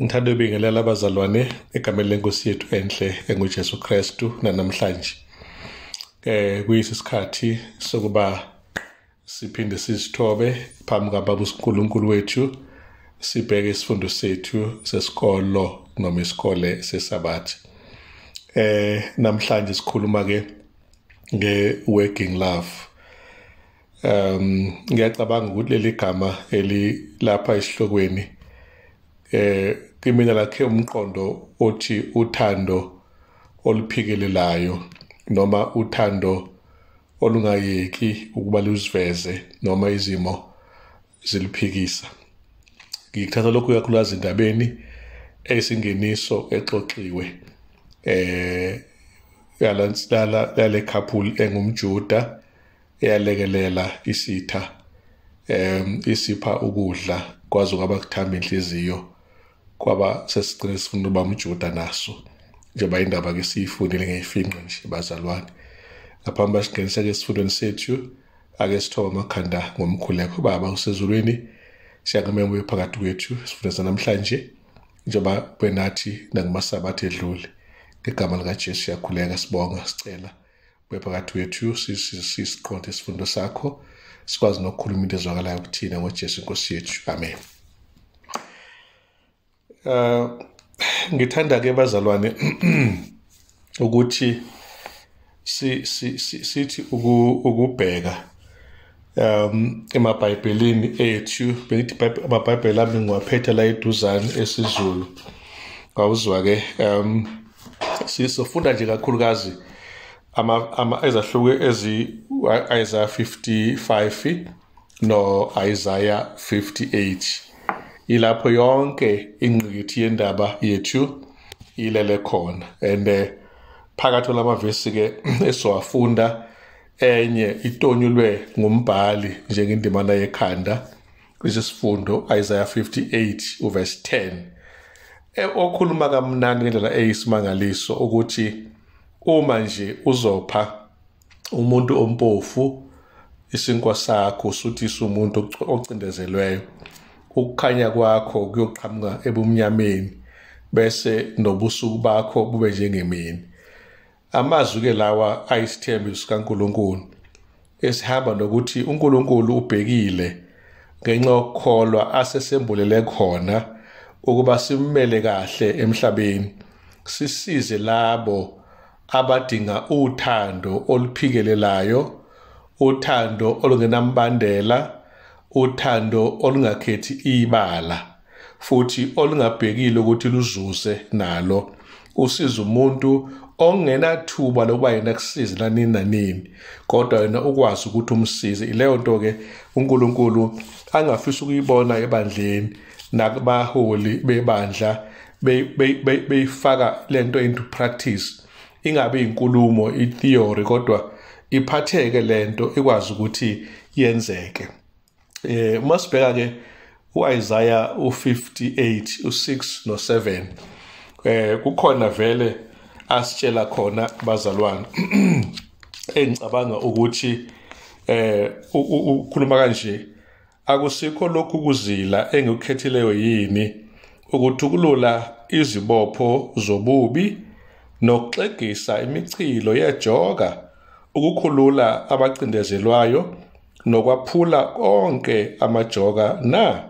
Ngithanda ukubingelela abazalwane egameni lenkosi yethu enhle enguJesu Kristu namhlanje. Kuyisikhathi sokuba siphinde sizithobe phambi kaBaba uNkulunkulu wethu sibheke isifundo sethu sesikolo noma isikole sesabathi. Namhlanje sikhuluma ke nge-working love. Ngiyacabanga ukuthi leli gama elilapha esihlokweni kimina lakhe umqondo othi uthando oluphikelelayo noma uthando olungayeki ukuba luziveze noma izimo ziliphikisa. Ngikuthatha lokhu kakhulukazi indabeni esingeniso exoxiwe yale couple engumJuda eyalekelela isitha isipha ukudla kwazi kwaba kuthamba inhliziyo kwaba sesigcina sifuna uba umJuda naso njengoba indaba ke siyifundile ngeyifinqe nje bazalwane. Ngaphambi basingenisa ke esifundweni sethu ake sithoba amakhanda ngomkhuleko. Baba usezulwini siyakumema phakathi kwethu sifundisa namhlanje njengoba benathi nakumasabatha edlule ngegama likaJesu siyakhuleka sibonga sicela phakathi kwethu sisiqonde isifundo sakho sikwazi nokukhuluma into ezwakalayo kuthina ngoJesu Nkosi yethu. Amen. Ngithanda ke bazalwane ukuthi sithi ukubheka emabhayibhelini ethu bengithi amabhayibheli ami ngiwaphethe la eduzane esiZulu ngawuzwa ke sifunda nje kakhulukazi ezahluke Isaiah 55 no Isaiah 58 ilapho yonke ingqikithi yendaba yethu ilele khona. And phakathi lamavesi ke esowafunda enye itonyulwe ngumbhali njengendimana yekhanda kwisifundo Isaiah 58 uverse 10 okhuluma kamnandi ngendlela eyisimangaliso ukuthi uma nje uzopha umuntu ompofu isinkwa sakho usuthisa umuntu ocindezelweyo ukukhanya kwakho kuyoqhamuka ebumnyameni bese nobusuku bakho bube njengemini. Amazwi ke lawa ayisithembiso kaNkulunkulu esihamba nokuthi uNkulunkulu ubhekile ngenxa yokukholwa asesembulele khona ukuba simmele kahle emhlabeni sisize labo abadinga uthando oluphikelelayo, uthando olungenambandela, uthando olungakhethi ibala futhi olungabhekile ukuthi luzuze nalo usiza umuntu ongenathuba lokuba yena kusize lanini nanini kodwa yena ukwazi ukuthi umsize. Ileyo nto ke uNkulunkulu angafisa ukuyibona ebandleni nakubaholi bebandla beyifaka lento into practice, ingabe inkulumo itheory kodwa iphatheke lento ikwazi ukuthi yenzeke. Masibheka ke uIsaiah 58 u6 no7 kukhona vele asitshela khona bazalwane engicabanga ukuthi ukhuluma kanje akusikho lokhu kuzila engikukhethileyo yini ukuthukulula izibopho zobubi nokuxegisa imichilo yejoka ukukhulula abacindezelwayo nokwaphula konke amajoka na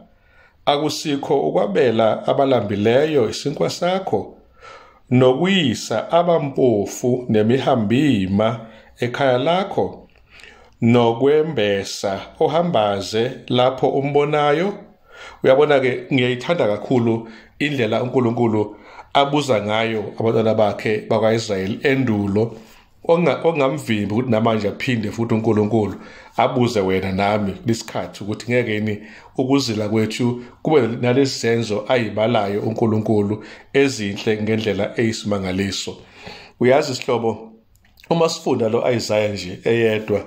akusikho ukwabela abalambileyo isinkwa sakho nokuyisa abampofu nemihambima ekhaya lakho nokwembesa ohambaze lapho umbonayo. Uyabona ke ngiyayithanda kakhulu indlela uNkulunkulu abuza ngayo abantwana bakhe bakwaIsrayeli endulo ongamvimbi ukuthi namanje aphinde futhi uNkulunkulu abuze wena nami lesikhathi ukuthi ngeke yini ukuzila kwethu kube nalezi zenzo ayibalayo uNkulunkulu ezinhle ngendlela eyisimangaliso. Uyazi isihlobo uma sifunda lo Isaiah nje eyedwa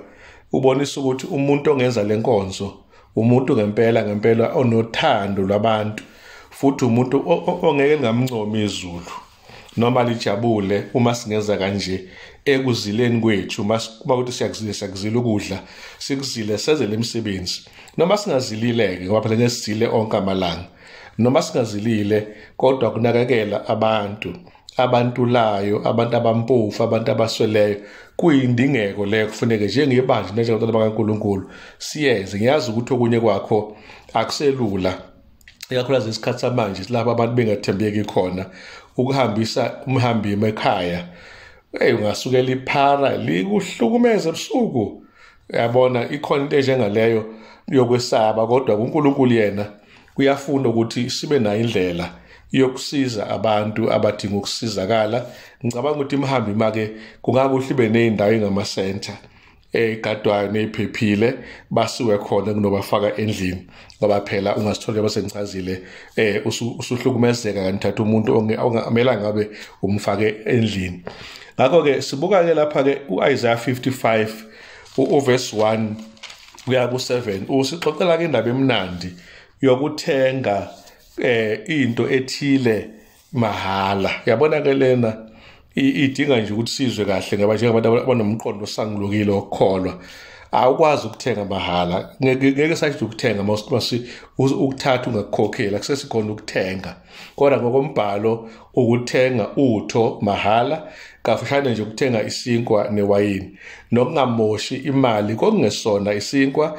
ubonisa ukuthi umuntu ongenza lenkonzo umuntu ngempela onothando lwabantu futhi umuntu ongeke ngamncomi izulu noma lijabule uma singenza kanje ekuzileni kwethu uma ukuthi siyakuzila ukudla sikuzile senze lemisebenzi noma singazilileke ngoba phela ngesizile onke amalanga noma singazilile kodwa kunakekela abantulayo, abantu abampofu, abantu abasweleyo kuyindingeko leyo kufuneke njengebandla njengabantwana bakaNkulunkulu siyenze. Ngiyazi ukuthi okunye kwakho akuselula, ikakhulukazi isikhathi samanje lapho abantu bengathembeki khona, ukuhambisa umhambi emakhaya ungasukela iphara likuhlukumeze ebusuku. Yabona ikhona into enjengaleyo yokwesaba, kodwa uNkulunkulu yena uyafuna ukuthi sibe nayo indlela yokusiza abantu abadinga ukusizakala. Ngicabanga ukuthi imhambi make kungakuhle ibe nezindawo engamasenta egadwayo neziphephile basiwe khona kunobafaka endlini, ngoba phela ungasithola bese ngichazile usuhlukumezeka kanti thatha umuntu ongamela ngabe umfake endlini. Ngakho ke sibuka ke lapha ke uIsaiah 55 uverse 1 kuya ku7 usixoxela ke indaba emnandi yokuthenga into ethile mahala. Yabona ke lena idinga nje ukuthi sizwe kahle ngoba njengabantu abanomqondo osangulukile okukholwa awukwazi ukuthenga mahala. Ngeke sathi ukuthenga mase ukuthatha ungakukhokhela, kusesikhona ukuthenga, kodwa ngokombhalo ukuthenga utho mahala, kafushane nje ukuthenga isinkwa newayini, nokungamoshi imali kongesona isinkwa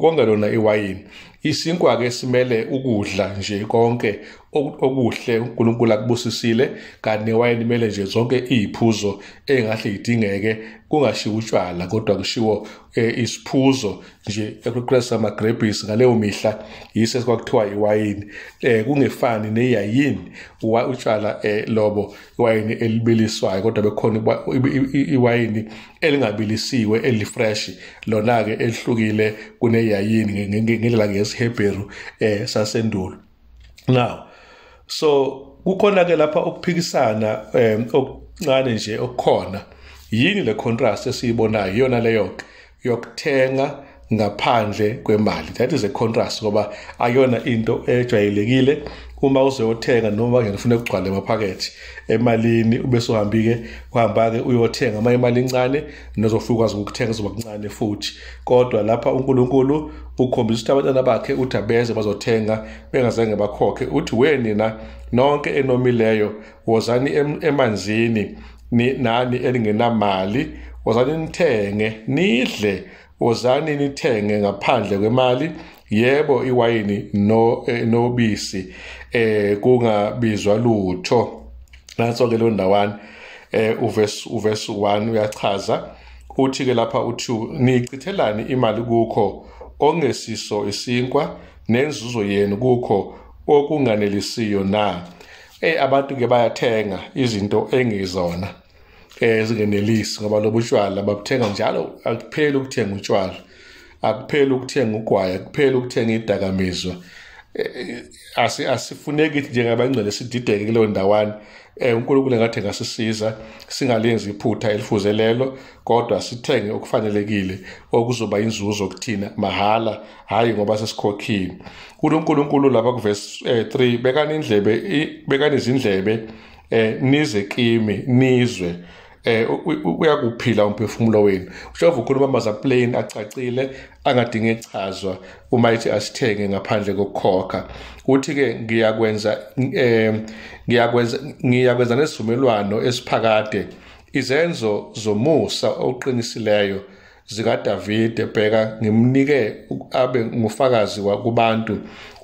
kongelona iwayini. Isinkwa ke simele ukudla nje konke okuhle uNkulunkulu akubusisile, kanti newayini imele nje zonke iziphuzo engahle idingeke, kungashiwo utshwala kodwa kushiwo isiphuzo nje ekuqhubeka amagrebhisi ngaleyo mihla yise kwakuthiwa iwayini. Kungefani neyayini utshwala lobo iwayini elibiliswayo, kodwa bekhona iwayini elingabilisiwe elifresh, lona ke elihlukile kuneyayini ngendlela ngeSihebheru sasendulo. Now so kukhona ke lapha ukuphikisana okuncane nje okukhona. Yini le contrast esiyibonayo? Iyona leyo yokuthenga ngaphandle kwemali. That is a contrast ngoba ayona into ejwayelekile. Uma uzothenga noma ngifuna ukugcwala emaphakethe emalini ubese uhambike uhamba-ke uyothenga ama imali encane nozofika ukwazi ukuthenga zoba kuncane futhi. Kodwa lapha uNkulunkulu ukhombisa ukuthi abantwana bakhe uthi abeze bazothenga bengazange bakhokhe. Uthi nina nonke enomileyo wozani emanzini nani elingenamali, wozani nithenge nidle, wozani nithenge ngaphandle kwemali. Yebo iwayini nobisi kungabizwa lutho. Nanso ke lo ndawana uverse 1 uyachaza uthi ke lapha uthi nichithelani imali kukho ongesiso isinkwa nenzuzo yenu kukho okunganelisiyo na. Abantu ke bayathenga izinto engizona ezingenelisi ngoba lobu utshwala babuthenga njalo. Akupheli ukuthenga utshwala, akupheli ukuthenga ugwayi, akupheli ukuthenga idakamizwa. Asifuneki njengabangcwele sidideke kuleyo ndawana. uNkulunkulu engathi ngasisiza singalenzi iphutha elifuzelelo kodwa sithenge okufanelekile okuzoba inzuzo kuthina mahala hayi ngoba sesikhokhile. uNkulunkulu lapha kuverse 3 bekani izindlebe nize kimi nizwe uyakuphila umphefumulo wenu. Ushova ukhuluma amaza plain acacile angadinge ichazwa uma ithi asithenge ngaphandle kokukhokha. Uthi ke ngiyakwenza nesivumelwano esiphakade izenzo zomusa oqinisileyo zikaDavide bheka ngimnike abe ngufakazi kubantu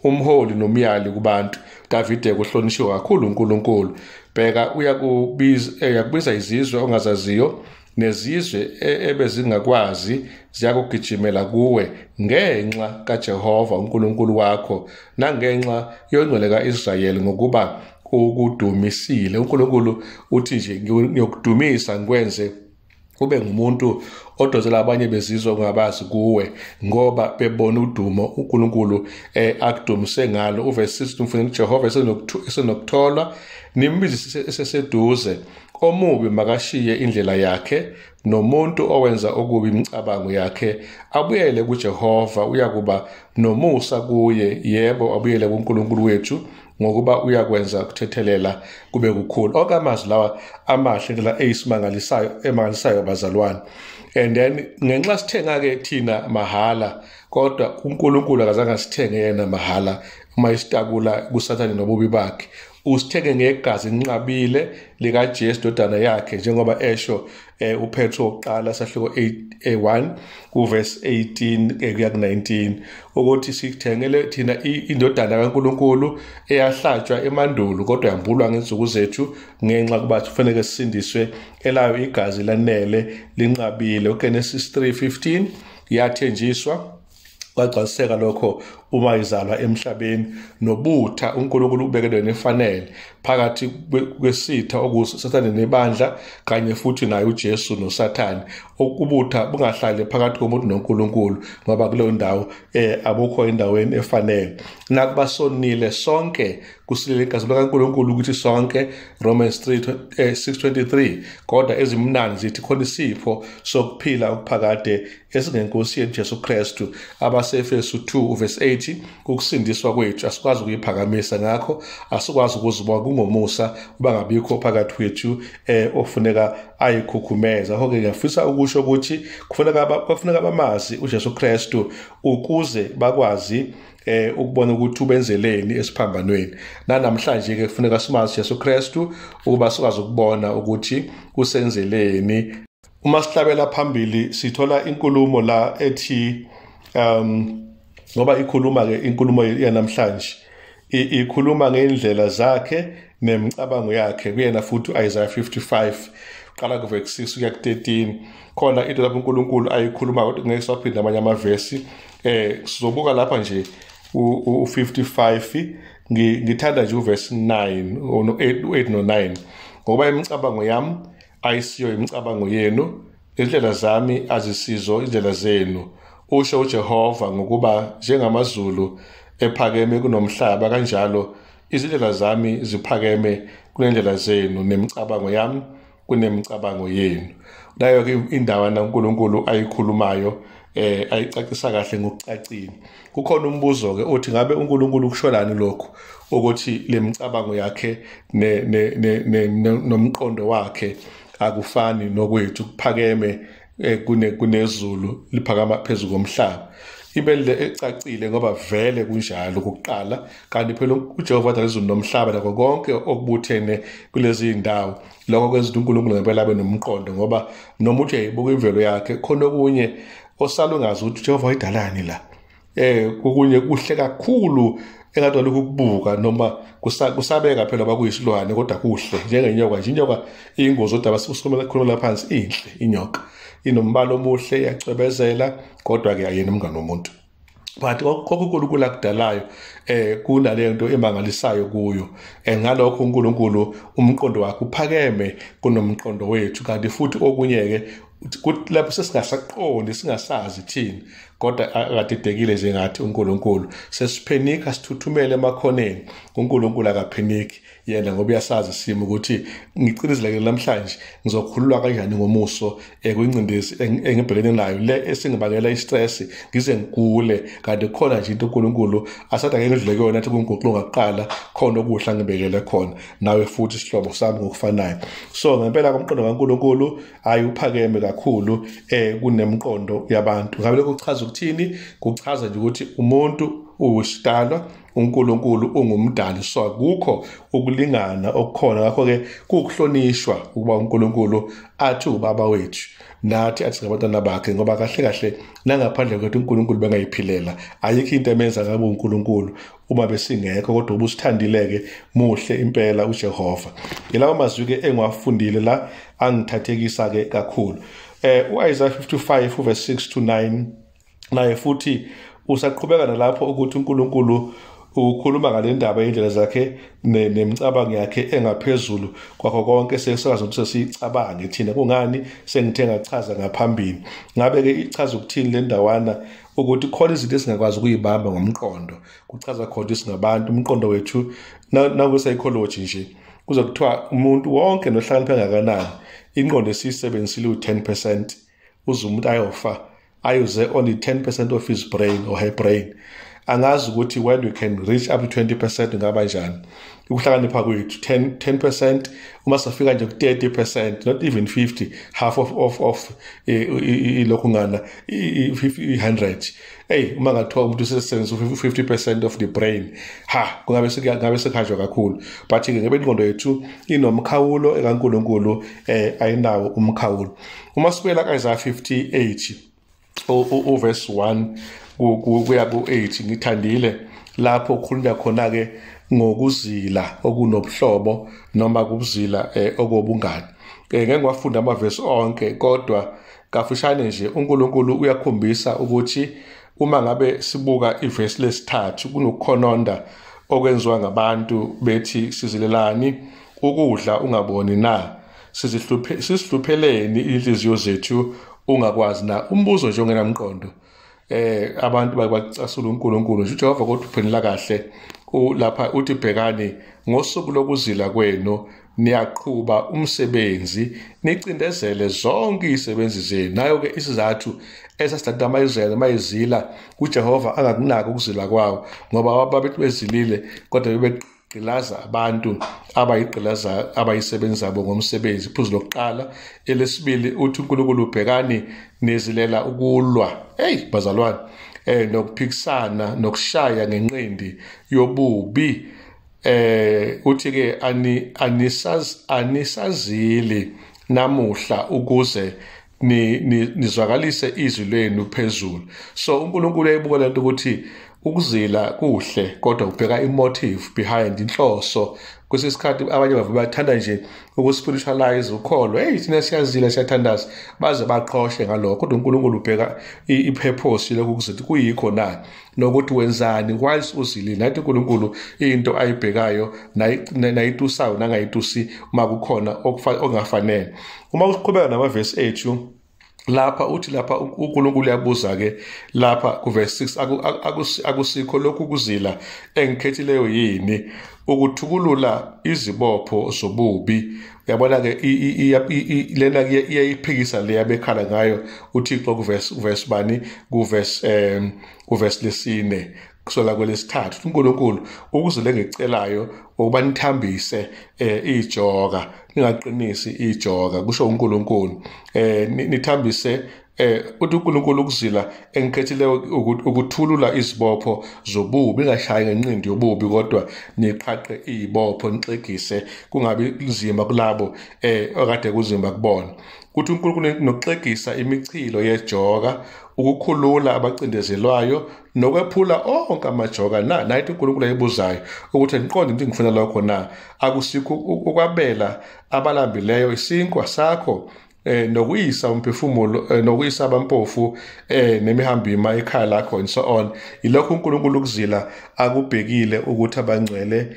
umholi nomyali kubantu. Davide kuhlonishiwa kakhulu uNkulunkulu. Bheka uyakubiza izizwe ongazaziyo nezizwe ebezingakwazi ziyakugijimela kuwe ngenxa kaJehova uNkulunkulu wakho nangenxa yongcwele kaIsrayeli ngokuba ukudumisile. uNkulunkulu uthi nje ngiyokudumisa ngikwenze ube ngumuntu odozela abanye bezizwe ongabazi kuwe ngoba bebona udumo uNkulunkulu akudumise ngalo. Uverse 6 mfuna uJehova esenokutholwa nimbizi eseseduze omubi makashiye indlela yakhe nomuntu owenza okubi imicabango yakhe abuyele kuJehova uyakuba nomusa kuye. Yebo abuyele kuNkulunkulu wethu ngokuba uyakwenza ukuthethelela kube kukhulu. Okamazwi lawa amahle indlela emangalisayo bazalwane. And then ngenxa sithenga-ke thina mahala, kodwa uNkulunkulu akazange asithenge yena mahala uma isitakula kusathane nobubi bakhe. Usithenge ngegazi elinqabile likaJesu indodana yakhe, njengoba esho uPetro wokuqala sahluko 1 kuverse 18 kuya ku-19 ukuthi sithengele thina indodana kaNkulunkulu eyahlatshwa emandulo, kodwa yambulwa ngezinsuku zethu ngenxa kuba kufanele sisindiswe elayo igazi lanele linqabile. uGenesis 3:15 yathenjiswa kwagcwaliseka lokho uma izalwa emhlabeni, nobutha uNkulunkulu ubekele nefanele phakathi kwesitha okusathane nebandla kanye futhi naye uJesu noSathane. Ubutha bungahlali phakathi komuntu noNkulunkulu ngoba kuleyo ndawo abukho endaweni efanele. Nakuba sonile sonke kusilela igazi likaNkulunkulu ukuthi sonke, Romans 6:23, kodwa ezimnandi zithi khona isipho sokuphila okuphakade esingenkosi yethu Jesu Kristu. AbaseEfesu 2:8, ukusindiswa kwethu asikwazi ukuyiphakamisa, ngakho asikwazi ukuzibona kungomusa ubangabikho phakathi kwethu ofuneka ayikhukhumeza. Ngakho-ke ngiyafisa ukusho ukuthi kufuneka bamazi uJesu Kristu ukuze bakwazi ukubona ukuthi ubenzeleni esiphambanweni. Namhlanje-ke kufuneka simazi Jesu Kristu ukuba sikwazi ukubona ukuthi usenzeleni. Uma sihlabela phambili sithola inkulumo la ethi ngoba ikhuluma-ke inkulumo yanamhlanje ikhuluma ngendlela zakhe nemicabango yakhe. Kuyena futhi Isaiah 55 qala kuverse 6 kuya ku-13 khona into lapho uNkulunkulu ayikhuluma, kodwa ngeke saphinda amanye amavesi. Sizobuka lapha nje u-55. Ngithanda nje uverse 9 8 no-9, ngoba imicabango yami ayisiyo imicabango yenu, izindlela zami azisizo izindlela zenu, usho uJehova, ngokuba njengamazulu ephakeme kunomhlaba, kanjalo izindlela zami ziphakeme kunendlela zenu, nemicabango yami kunemicabango yenu. Nayo-ke indawana uNkulunkulu ayikhulumayo ayicacisa kahle ngokucacile. Kukhona umbuzo-ke othi ngabe uNkulunkulu kusholani lokhu ukuthi le micabango yakhe nomqondo wakhe akufani nokwethu, kuphakeme kunezulu liphakama phezu komhlaba. Ibele ecacile ngoba vele kunjalo kokuqala, kanti phela uJehova wadala izulu nomhlaba nakho konke okubuthene kulezi indawo. Lokho kwenza uNkulunkulu ngempela abe nomqondo, ngoba noma uthi uyayibuka imvelo yakhe khona okunye osalo ngazi ukuthi uJehova wayidalani la. Kokunye kuhle kakhulu engathi lokhu kubuka noma kusabeka phela bakuyisilwane, kodwa kuhle njengenyoka nje. Inyoka iyingozi, kodwa basikhulumela phansi inhle inyoka, inombala omuhle, iyacwebezela, kodwa-ke ayena umngane womuntu. But uNkulunkulu akudalayo kunale nto emangalisayo kuyo. Ngalokho uNkulunkulu umqondo wakhe uphakeme kunomqondo wethu, kanti futhi okunye-ke lapho sesingasaqondi, singasazi thina, kodwa akadidekile nje ngathi uNkulunkulu. Sesiphenika sithuthumele emakhoneni, uNkulunkulu akapheniki yena, ngoba uyasazi isimo ukuthi ngicinizeleke namhlanje ngizokhululwa kanjani ngomuso kwincindezi engibhekene nayo le esingibangela istress ngize ngigule, kanti khona nje into uNkulunkulu asathi ake ngidlule kuyona, athi kunguqulunga kuqala khona okuhla ngibekele khona, nawe futhi isihlobo sami ngokufanayo. So ngempela komqondo kaNkulunkulu ayuphakeme kakhulu kunemqondo yabantu. Ngabe lokho kuchaza ukuthini? Kuchaza nje ukuthi umuntu uyisidalwa, uNkulunkulu ungumdali, so akukho ukulingana okukhona. Ngakho-ke kukuhlonishwa ukuba uNkulunkulu athi ubaba wethu nathi athi ngabantwana bakhe, ngoba kahle kahle nangaphandle kwethu uNkulunkulu bengayiphilela. Ayikho into emenza ngabe uNkulunkulu uma besingekho, kodwa ubusithandile-ke muhle impela uJehova. Yilawo mazwi-ke engiwafundile la angithathekisa-ke kakhulu. U-Isaiah 55 verse 6 to 9 naye futhi usaqhubeka nalapho ukuthi uNkulunkulu ukhuluma ngale ndaba yendlela zakhe nemicabango yakhe engaphezulu kwakho konke sesikazi ukuthi sicabange thina. Kungani sengithe ngachaza ngaphambili? Ngabe-ke ichaza ukuthini le ndawana? Ukuthi khona izinto esingakwazi ukuyibamba ngomqondo. Kuchaza khona ukuthi singabantu, umqondo wethu nangu-psychology nje kuze kuthiwa umuntu wonke nohlakaniphe ngakanani, ingqondo esiyisebenzisile u-10%, uze umuntu ayofa ayuze only 10% of his brain or her brain. angazi ukuthi when we can reach up to 20% ngaba njani ukuhlakanipha kwethu 10% uma safika nje ku 30%, not even 50, half of ilokhu ngana 100. Uma ngathiwa umuntu usesebenzisa 50% of the brain, ngabe sekhanjwa kakhulu. But ke ngebe ingqondo yethu inomkhawulo ekaNkulunkulu ayinawo umkhawulo. Uma sibuyela kaIsaiah 58 verse 1 kuya ku-8, ngithandile lapho ukhulunywa khona ke ngokuzila okunobuhlobo noma kubuzila okobungani. Ngeke ngiwafunda amavesi onke, kodwa kafushane nje uNkulunkulu uyakhombisa ukuthi uma ngabe sibuka ivesi lesithathu kunokukhononda okwenziwa ngabantu bethi sizilelani ukudla ungaboni na, sisihlupheleni inhliziyo zethu ungakwazi na. Umbuzo nje ongenamqondo abantu bacasula uNkulunkulu nje. uJehova kodwa uphendula kahle lapha uthi bhekani ngosuku lokuzila kwenu niyaqhuba umsebenzi nicindezele zonke izisebenzi zenu. Nayo ke isizathu esasidatha ama-Israyeli mayizila uJehova angakunaki ukuzila kwawo, ngoba babethi bezilile kodwa bebegqilaza abantu abayigqilaza abayisebenzi zabo ngomsebenzi. Iphuzu lokuqala. Elesibili uthi uNkulunkulu ubhekani nezilela ukulwa bazalwane nokuphikisana nokushaya ngenqindi yobubi. Uthi ke anisazili namuhla ukuze nizwakalise izwi lenu phezulu. So uNkulunkulu uyayibuka lento ukuthi ukuzila kuhle, kodwa ubheka imotive behind, inhloso. Kwesinye isikhathi abanye bathanda nje ukuspiritualize ukholo. Thina siyazila siyathandaza, baze baqhoshe ngalokho. Kodwa uNkulunkulu ubheka ipurpose lokhu kuzithi kuyikho na, nokuthi wenzani whilst uzilile. Nathi uNkulunkulu into ayibhekayo nayitusayo nangayitusi uma kukhona okungafanele. Uma uqhubeka namavesi ethu lapha uthi lapha uNkulunkulu uyabuza ke lapha kuverse 6, akusikho lokhu kuzila engikhethileyo yini ukuthukulula izibopho zobubi. Uyabona ke lena iyayiphikisa le yabekhala ngayo uThixo kuverse bani kuverse lesine kusola kwelesithathu. uNkulunkulu ukuzile engicelayo ukuba nithambise ijoka, ningaqinisi ijoka, kusho uNkulunkulu. Nithambise uthi uNkulunkulu ukuzila engikhethileyo ukuthulula izibopho zobubi, ingashayi ngenqindi yobubi, kodwa niqhaqe izibopho nixegise kungabi nzima kulabo okade kuzima kubona. Kuthi uNkulunkulu nokuxegisa imichilo yejoka, ukukhulula abacindezelwayo nokwephula onke amajoka na. Nayithi uNkulunkulu ayibuzayo ukuthi niqonde ukuthi ngifuna lokho na. Akusikho ukwabela abalambileyo isinkwa sakho nokuyisa umphefumulo nokuyisa abampofu nemihambima ekhaya lakho and so on. Ilokho uNkulunkulu ukuzila akubhekile ukuthi abangcwele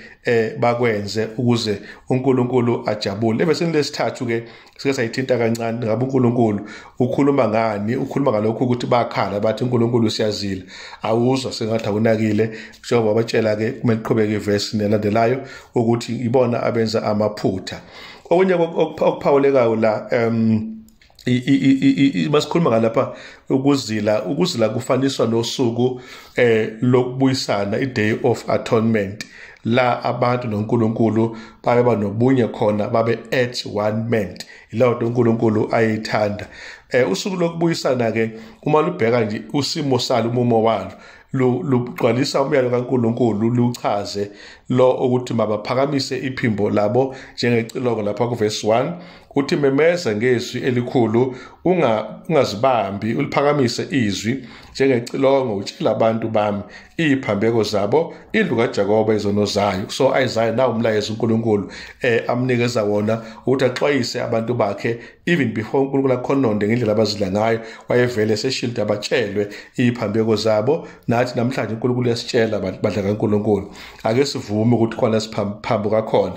bakwenze ukuze uNkulunkulu ajabule. Evesini lesithathu ke sike sayithinta kancane ngabe uNkulunkulu ukhuluma ngani. Ukhuluma ngalokho ukuthi bakhala bathi uNkulunkulu siyazila, awuzwa sengathi akunakile. Njengoba batshela ke kumele uqhubeke ivesi nelandelayo ukuthi ibona abenza amaphutha. Okunye okuphawulekayo la masikhuluma ngalapha ukuzila kufaniswa nosuku lokubuyisana, i-Day of Atonement, la abantu noNkulunkulu babe nobunye khona, babe at one man. Ilawo nto uNkulunkulu ayithanda. Usuku lokubuyisana ke uma lubheka nje usimo salo, umumo walo lugcwalisa umyalo kaNkulunkulu, luchaze lo ukuthi mabaphakamise iphimbo labo njengecilongo lapha kuverse 1. Uthi memeza ngezwi elikhulu, ungazibambi, uliphakamise izwi njengecilongo, utshela abantu bami iziphambeko zabo, indlu kaJakobe izono zayo. So Isaiah na umlayezo uNkulunkulu amnikeza wona ukuthi axwayise abantu bakhe even before uNkulunkulu akhononde ngendlela abazila ngayo, wayevele seshilda batshelwe iziphambeko zabo. Nathi namhlanje uNkulunkulu uyasitshela badla kaNkulunkulu. Ake sivume ukuthi khona siphambuka khona,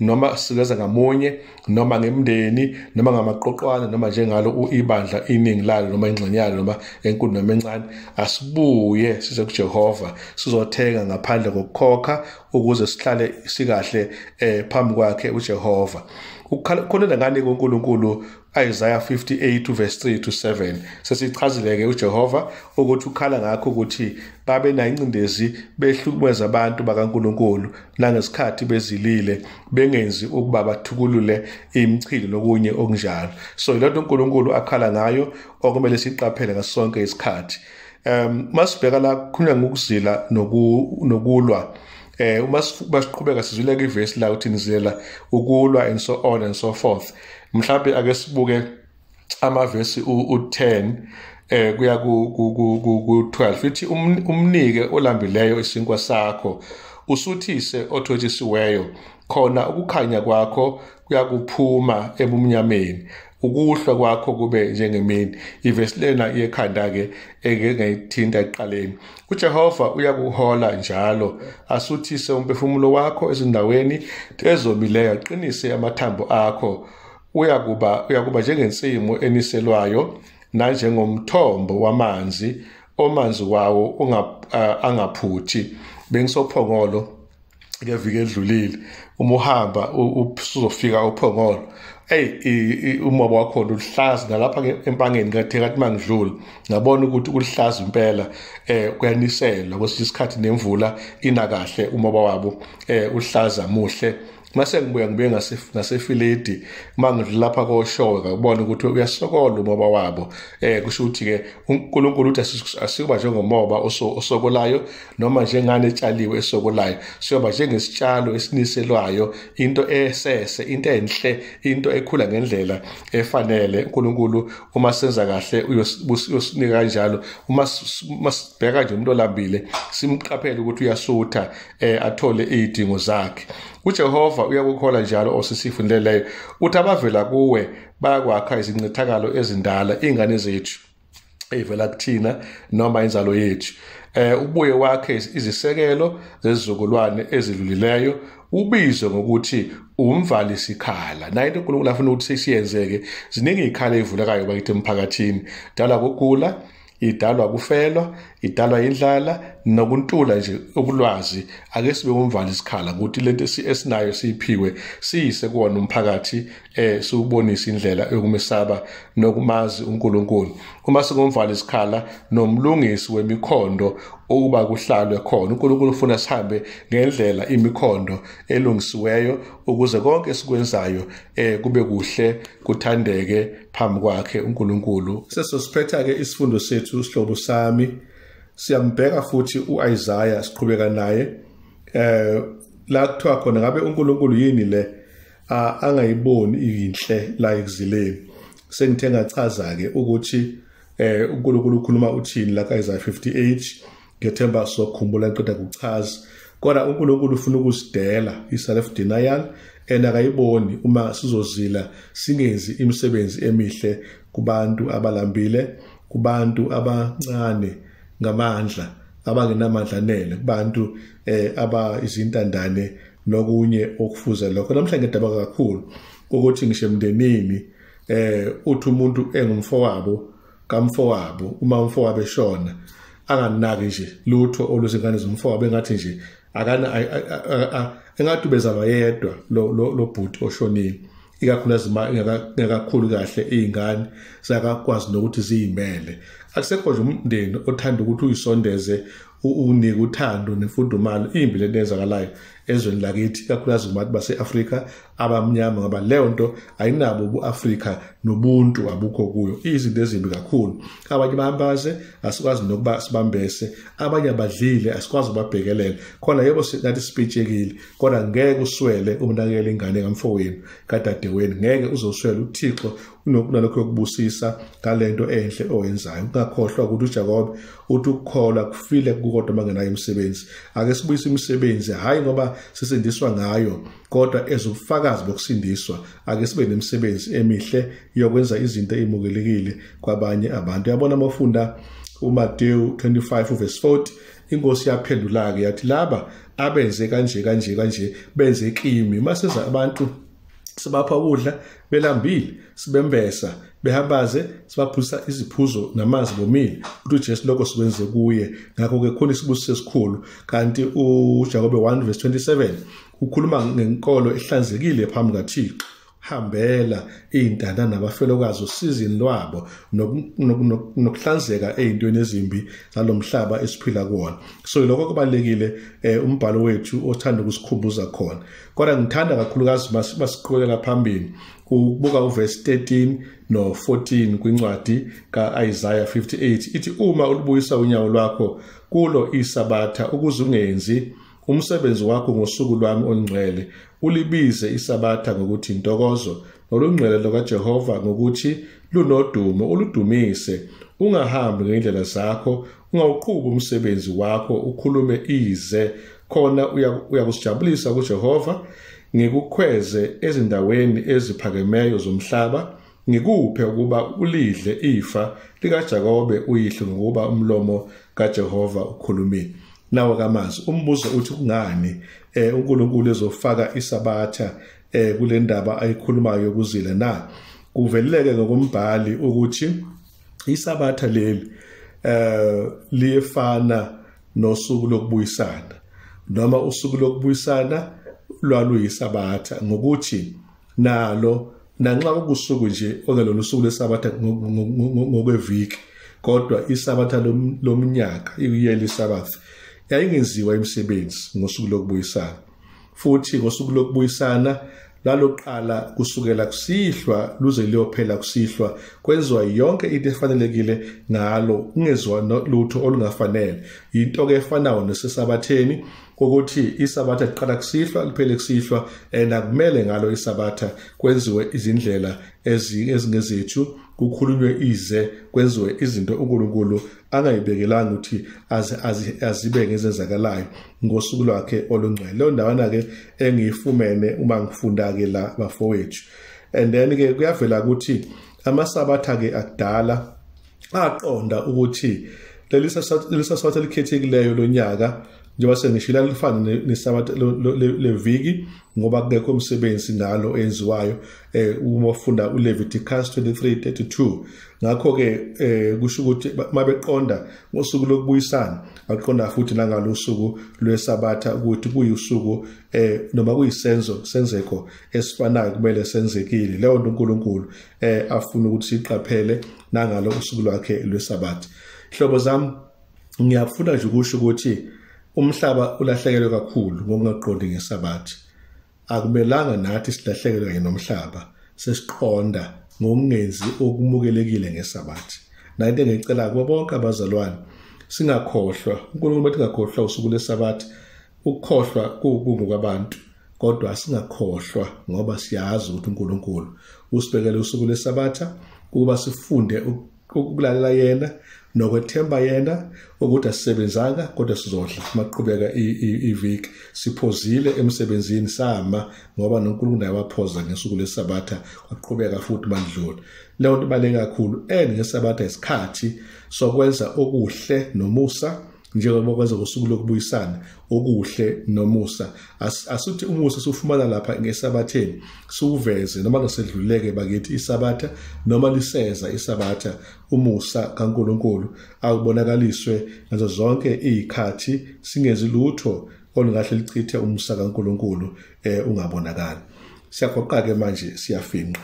noma sikeza ngamunye, noma ngemndeni, noma ngamaqoqwana, noma njengalo ibandla iningi lalo, noma ingxenye yalo, noma enkulu noma encane. Asibuye size kuJehova sizothenga ngaphandle kokukhokha ukuze sihlale sikahle phambi kwakhe uJehova. ukukholela ngani kuNkulunkulu Isaiah 58 verse 3 to 7 sesichazile-ke uJehova ukuthi ukhala ngakho ukuthi babe nayo incindezi behlukumeza abantu bakaNkulunkulu nangesikhathi bezilile bengenzi ukuba bathukulule imichilo nokunye okunjalo. So ilonto uNkulunkulu akhala ngayo okumele siqaphele ngaso sonke isikhathi. Masibheka la kukhulunywa ngokuzila nokulwa. Uma basiqhubeka sizwile ivesi la uthi nizela ukulwa and so on and so forth. Mhlawumbe ake sibuke amavesi u10 kuya ku12 ithi umnike olambileyo isinkwa sakho usuthise othotshisiweyo khona ukukhanya kwakho kuyakuphuma ebumnyameni ukuhlwa kwakho kube njengemini. Ivesi lena yekhanda ke engayithinta eqaleni. uJehova uyakuhola njalo asuthise umphefumulo wakho ezindaweni ezomileyo aqinise amathambo akho. Uyakuba njengensimu eniselwayo nanjengomthombo wamanzi omanzi wawo angaphuthi. Bengisophongolo ngeviki edlulile uma uhamba usuzofika uphongolo umoba wakho uluhlaza nalapha ke empangeni kathi mangidlula ngabona ukuthi ulihlaza impela kuyanisela kwesithi isikhathi nemvula ina kahle umoba wabo uhlaza muhle. Mase ngibuye ngasefiledi mangidlula lapha koShowe ngabona ukuthi uyasokola umoba wabo. Kusho ukuthi ke uNkulunkulu uthi asikuba njengomoba osokolayo noma njengane etshaliwe esokolayo, siyoba njengesitshalo esiniselwayo, into esese, into enhle, into ekhula ngendlela efanele. uNkulunkulu uma senza kahle uyosinika kanjalo. Uma sibheka nje umuntu olambile simqaphele ukuthi uyasutha athole izidingo zakhe. uJehova uyakukhola njalo osisifundeleyo uthi abavela kuwe bayakwakha izincithakalo ezindala ingane zethu evela kuthina noma inzalo yethu. Ubuye wakhe izisekelo zezizukulwane ezidlulileyo ubizwe ngokuthi umvali sikhala. Naye uNkulunkulu afuna ukuthi siyenzeke ziningi izikhala ezivulekayo bakithi emphakathini. Dala ukugula, idalwa kufelwa, idalwa indlala nokuntula nje ubulwazi. Ake sibe umvali isikhala ukuthi lento esinayo siyiphiwe siyise kuwona umphakathi siubonisa indlela yokumesaba nokumazi uNkulunkulu. Uma singumvali isikhala nomlungisi wemikhondo ukuba kuhlalwe khona. uNkulunkulu ufuna sihambe ngendlela imikhondo elungisiweyo ukuze konke esikwenzayo kube kuhle kuthandeke phambi kwakhe uNkulunkulu. Sesosiphetha ke isifundo sethu sihlobo sami. Siyambheka futhi uIsaiah siqhubeka naye la kuthiwa khona ngabe uNkulunkulu yini le angayiboni inhle la ekuzileni. Sengithe ngachaza ke ukuthi uNkulunkulu ukhuluma uthini la kaIsaiah 58 ngethemba sokukhumbula iqeda kuchaza. Kodwa uNkulunkulu ufuna ukusidela i-self denial akayiboni uma sizozila singenzi imisebenzi emihle kubantu abalambile, kubantu abancane ngamandla abangenamandla nele, kubantu izintandane nokunye okufuze lokho. Namhlanje ngidaba kakhulu ukuthi ngisho emndenini uthi umuntu engumfowabo kamfowabo, uma umfowabo eshona anganaki nje lutho oluzingane zomfowabo engathi nje engathi ubezaba yedwa lo bhuti oshonile. Ikakhulukazi ngakakhulu kahle izingane zakakwazi nokuthi ziyimele. Akusekho nje umndeni othanda ukuthi uyisondeze unike uthando nemfudumalo imbi lento ezakalayo ezweni lakithi, ikakhulukazi kubantu base-Afrika abamnyama ngoba leyo nto ayinabo ubu-Afrika nobuntu abukho kuyo. Izinto ezimbi kakhulu. Abanye bahambaze asikwazi nokuba sibambese, abanye abadlile asikwazi ukubabhekelela. Khona yebo nathi sipitshekile kodwa ngeke uswele ukunakekela ingane kamfowenu kadadewenu, ngeke uzoswela uThixo unalokho yokubusisa ngalento enhle oyenzayo. Ungakhohlwa ukuthi uJakobe uthi ukukholwa kufile kukodwa mangenayo imisebenzi. Ake sibuyise imisebenzi, hayi ngoba sisindiswa ngayo kodwa ezubufakazi bokusindiswa. Ake sibe nemisebenzi emihle yokwenza izinto ezimukelekile kwabanye abantu. Yabona mafunda uMateyu 25 verse 40 inkosi yaphendula-ke yathi laba abenze kanje benze kimi. Maseza abantu sibapha ukudla belambile, sibembesa behambaze, sibaphuzisa iziphuzo namanzi bomile, uthi uJesu lokho sikwenze kuye. Ngakho-ke khona isibusiso esikhulu. Kanti uJakobe 1 verse 27 ukhuluma ngenkolo ehlanzekile phambi kaThixo. hambela izintanda nabafelokazi usizini lwabo nokuhlanzeka ezintweni ezimbi zalomhlaba esiphila kuwona. So lokho kubalekile umbhalo wethu othanda ukusikhumbuza khona. Kodwa ngithanda kakhulukazi masiqhubekela phambili ukubuka uverse 13 no 14 kwincwadi kaIsaiah 58 ithi uma ulubuyisa unyawo lwakho kulo isabatha ukuze ungenzi umsebenzi wakho ngosuku lwami olungcwele, ulibize isabatha ngokuthi intokozo nolungcwele lukaJehova ngokuthi lunodumo, uludumise, ungahambi ngendlela zakho, ungawuqhubi umsebenzi wakho, ukhulume ize, khona uyakusijabulisa kuJehova, ngikukhweze ezindaweni eziphakemeyo zomhlaba, ngikuphe ukuba ulidle ifa likaJakobe uyihlo ngokuba umlomo kaJehova ukhulumile. Nawo kamazwi umbuzo uthi kungani uNkulunkulu ezofaka isabatha kule ndaba ayikhulumayo yokuzila na? Kuveleleke ngokumbhali ukuthi isabatha leli liyefana nosuku lokubuyisana, noma usuku lokubuyisana lwaluyisabatha ngokuthi nalo nanxa kusuku nje okelolu suku lesabatha ngokweviki, kodwa isabatha lomnyaka iyeli Sabbath yayingenziwa imisebenzi ngosuku lokubuyisana. Futhi ngosuku lokubuyisana laloqala kusukela kusihlwa luze liyophela kusihlwa kwenziwa yonke into efanelekile ngalo, kungezwa lutho olungafanele. Into ke efanayo nesesabatheni ukuthi isabatha liqala kusihlwa liphele kusihlwa, nakumele ngalo isabatha kwenziwe izindlela ezingezethu, kukhulunywe ize, kwenziwe izinto uNkulunkulu angayibekelanga ukuthi azibe ngezenzakalayo ngosuku lwakhe olungcwele. Leyo ndawana ke engiyifumene uma ngifunda ke la bafowethu. And then ke kuyavela ukuthi amasabatha ke akudala aqonda ukuthi leli sabatha likhethekileyo lonyaka njengoba sengishila lifana nesabatha leviki ngoba kungekho umsebenzi ngalo enziwayo uma ufunda uLeviticus 23:32. Ngakho ke kusho ukuthi mabeqonda ngosuku lokubuyisana aqonda futhi nangalo usuku lwesabatha ukuthi kuyusuku noma kuyisenzo senzeko esifanayo kumele senzekile. Leyo nto uNkulunkulu afuna ukuthi siqaphele nangalo usuku lwakhe lwesabatha. Hlobo zami, ngiyafuna nje ukusho ukuthi umhlaba ulahlekelwe kakhulu ngokungaqondi ngesabatha. Akumelanga nathi silahlekelwe kanye nomhlaba sesiqonda ngokungenzi okumukelekile ngesabatha. Na into engicela kubo bonke abazalwane singakhohlwa, uNkulunkulu bathi ngakhohlwa usuku lesabatha. Ukukhohlwa kungokabantu, kodwa singakhohlwa ngoba siyazi ukuthi uNkulunkulu usibekele usuku lesabatha ukuba sifunde ukulalela yena nokwethemba yena, ukuthi asisebenzanga kodwa sizodla maqhubeka iviki, siphozile emsebenzini sama ngoba noNkulunkulu naye waphoza ngesuku lesabatha waqhubeka futhi mandlula. Leyo nto ibaluleke kakhulu, ngesabatha isikhathi sokwenza okuhle nomusa, njengoba kwenza ngosuku lokubuyisana okuhle nomusa. Asuthi umusa sufumana lapha ngesabatheni siuveze noma ngasedluleke bakithi isabatha noma liseza isabatha, umusa kaNkulunkulu awubonakaliswe ngazo zonke izikhathi, singenzi lutho olungahle lichithe umusa kaNkulunkulu ungabonakali. Siyagoqa ke manje siyafinqa.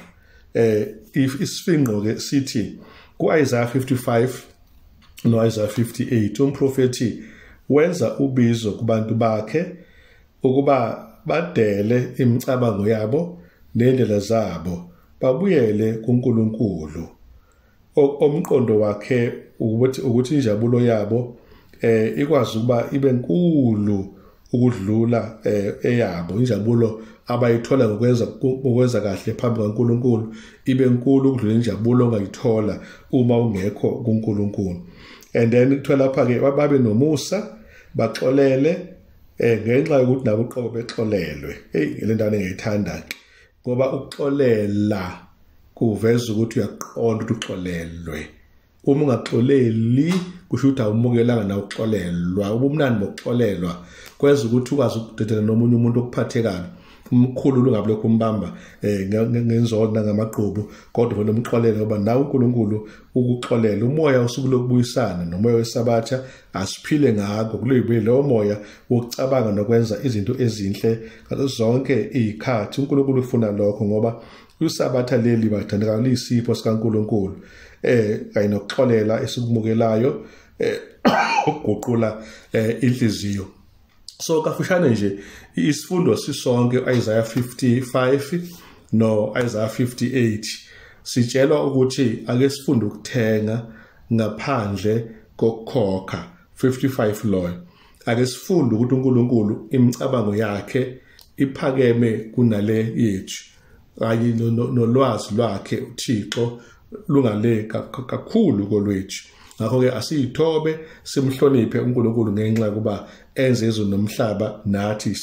Isifinqo ke sithi kuIsaiah 55 noIsaiah 58 umprofeti wenza ubizo kubantu bakhe ukuba badele imicabango yabo nendlela zabo babuyele kuNkulunkulu. Omqondo wakhe ukuthi injabulo yabo ikwazi ukuba ibe nkulu ukudlula eyabo. Injabulo abayithola ngokwenza kahle phambi kaNkulunkulu ibe nkulu ukudlula injabulo ongayithola uma ungekho kuNkulunkulu. And then kuthiwa lapha ke babe nomusa, baxolele ngenxa yokuthi nabo uqobo bexolelwe. Le ndawo engiyithanda ngoba ukuxolela kuveza ukuthi uyaqonda ukuthi uxolelwe. Uma ungaxoleli kusho ukuthi awumukelanga na ukuxolelwa. Ubumnandi bokuxolelwa kwenza ukuthi ukwazi ukudedela nomunye umuntu okuphathekayo. Umkhulu ungabe lokho umbamba ngenzolo ngamaqhubu, kodwa vele umxolele ngoba nawe uNkulunkulu ukuxolela. Umoya usuku lokubuyisana nomoya wesabatha asiphile ngakho kuloyibe lo moya wokucabanga nokwenza izinto ezinhle ngazo zonke izikhathi. uNkulunkulu ufuna lokho ngoba usabatha leli bathandeka lisipho sikaNkulunkulu kanye nokuxolela esikumukelayo ukuguqula inhliziyo. So kafushane nje isifundo sisonke Isaiah 55 no Isaiah 58 sitshelwa ukuthi ake sifunde ukuthenga ngaphandle kokukhokha 55 loyo. Ake sifunde ukuthi uNkulunkulu imicabango yakhe iphakeme kunale yethu kanye nolwazi lwakhe uThixo lungale kakhulu kolwethu. Ngakho ke asiyithobe simhloniphe uNkulunkulu ngenxa kuba enze izulu nomhlaba nathi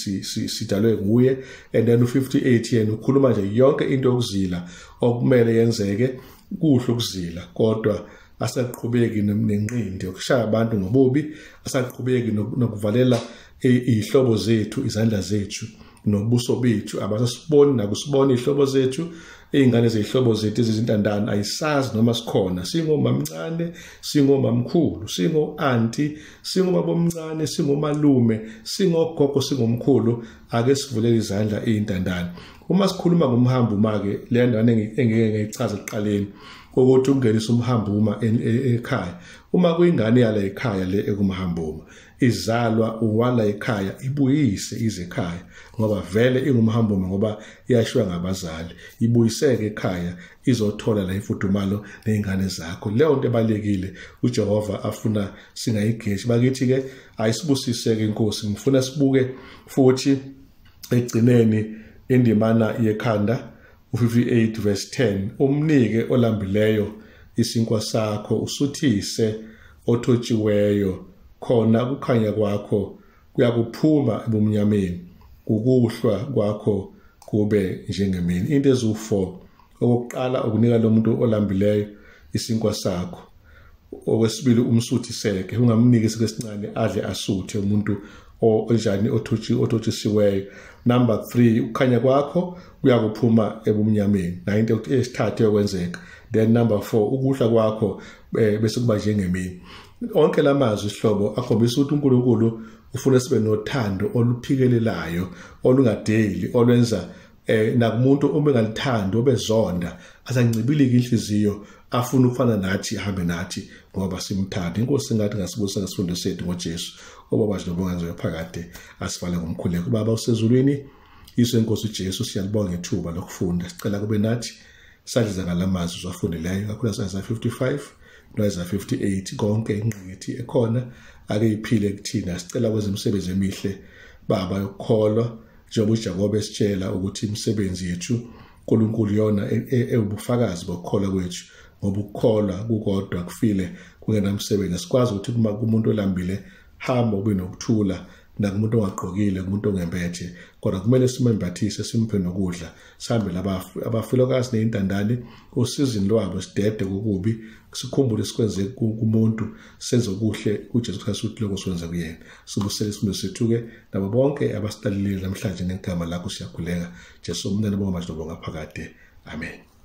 sidalwe nguye. And then u58 yena ukhuluma nje yonke into yokuzila okumele yenzeke kuhle ukuzila, kodwa asaqhubeki nenqindi yokushaya abantu ngobubi, asaqhubeki nokuvalela ihlobo zethu, izandla zethu nobuso bethu. Abasasiboni nakusibona ihlobo zethu, izingane zehlobo zethu ezizintandane ayisazi noma sikhona, singomamncane, singomamkhulu, singo-anti, singomabomncane, singomalume, singogogo, singomkhulu. Ake sivulele izandla izintandane. Uma sikhuluma ngomhambo uma-ke le ndaba engeke ngiyichaze ekuqaleni ukuthi ukungenisa umhambo uma ekhaya, uma kuyingane yala ekhaya le ekumhambo uma izalwa uwala ekhaya ibuyise ize ekhaya ngoba vele ingumhambo ngoba iyashwa ngabazali, ibuyiseke ekhaya izothola la imfudumalo nezingane zakho. Leyo nto ebalekile uJehova afuna singayigeshi. Bakithi ke ayisibusiseke inkosi, ngifuna sibuke futhi egcineni indimana yekhanda u58 verse 10. Umnike olambileyo isinkwa sakho, usuthise othotshiweyo, khona ukukhanya kwakho kuyakuphuma ebumnyameni, ukuhlwa kwakho kube njengemini. Into ezu4. Okokuqala ukunika lo muntu olambileyo isinkwa sakho. Okwesibili umsuthiseke, ungamniki isincane adle asuthe umuntu onjani othotshisiweyo. Number 3 ukukhanya kwakho kuyakuphuma ebumnyameni, na into esithathe yokwenzeka. Then number 4 ukuhla kwakho bese kuba njengemini. Onke lamazwi isihlobo akhombisa ukuthi uNkulunkulu ufuna sibe nothando oluphikelelayo, olungadeli, olwenza nakumuntu obengalithandi obezonda asancibilika inhliziyo afuna ukufana nathi, ahambe nathi ngoba simthanda. Inkosi ngathi ngasibusa ngesifundo sethu ngoJesu obabazi nobongazo phakade asivale ngomkhuleko. Baba usezulwini, Yiso Nkosi uJesu, siyalibonga ngethuba lokufunda. Sicela kube nathi sadliza ngalamazwi zwafundileyo kakhulu Isaiah 55 no Isaiah 58 konke ingqikithi ekhona ake iphile kuthina. Sicela kwenza imisebenzi emihle Baba yokukholwa njengoba uJakobe esitshela ukuthi imisebenzi yethu uNkulunkulu yona ewubufakazi bokukholwa kwethu, ngoba ukukholwa kukodwa kufile kungenamsebenzi. Sikwazi ukuthi kuma kumuntu olambile hamba ube nokuthula, nakumuntu ongaqokile, kumuntu ongembethe, kodwa kumele simembathise, simphe nokudla, sihambe abafilokazi nezintandane osizini lwabo, sidede kukubi, sikhumbule sikwenze kumuntu, senze okuhle kuJesu Kristu uthi lokho sikwenza kuyena. Sibusele isifundo sethu-ke nabo bonke abasilalelile namhlanje ngegama lakho siyakhuleka Jesu umnene bonke manje ngaphakade. Amen.